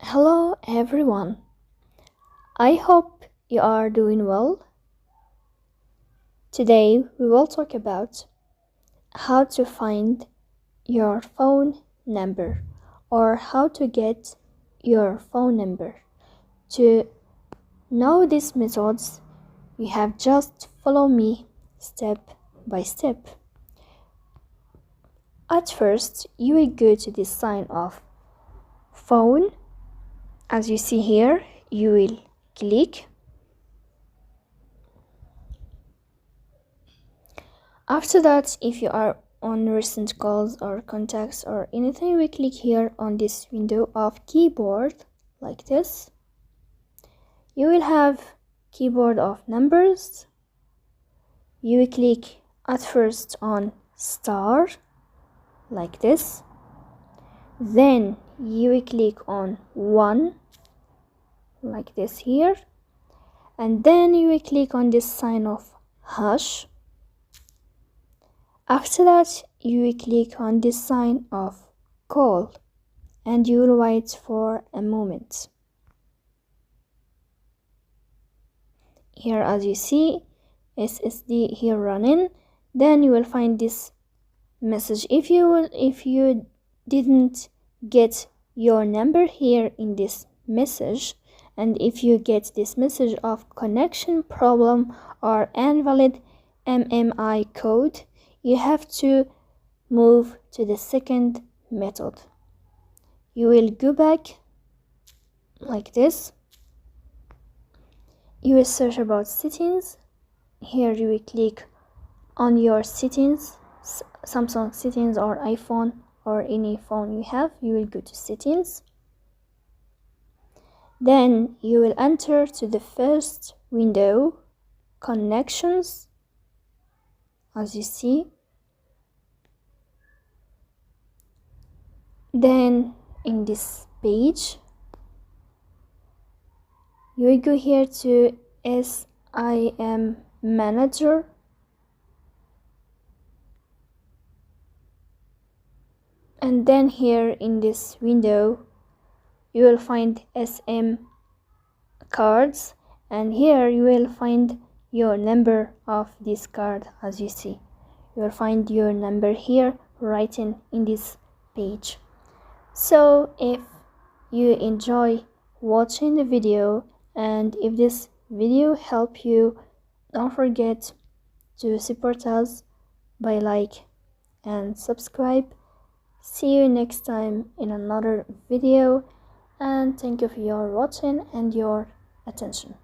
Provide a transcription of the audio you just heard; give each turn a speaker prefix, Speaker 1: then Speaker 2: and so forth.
Speaker 1: Hello everyone. I hope you are doing well. Today we will talk about how to find your phone number or how to get your phone number. To know these methods, you have just follow me step by step. At first, you will go to the sign of phone. As you see here, you will click. After that, if you are on recent calls or contacts or anything, we click here on this window of keyboard like this. You will have keyboard of numbers. You will click at first on star like this. Then you will click on 1 like this here. And then you will click on this sign of hash. After that, you will click on this sign of call and you will wait for a moment. Here, as you see, SSD here running. Then you will find this message. If you didn't get your number here in this message, and if you get this message of connection problem or invalid MMI code, you have to move to the second method. You will go back like this. You will search about settings. Here you will click on your settings, Samsung settings or iPhone or any phone you have. You will go to settings. Then you will enter to the first window, connections, as you see. Then in this page, you will go here to SIM manager. And then here in this window, you will find SM cards, and here you will find your number of this card. As you see, you will find your number here written in this page. So if you enjoy watching the video and if this video helped you, don't forget to support us by like and subscribe. See you next time in another video, and thank you for your watching and your attention.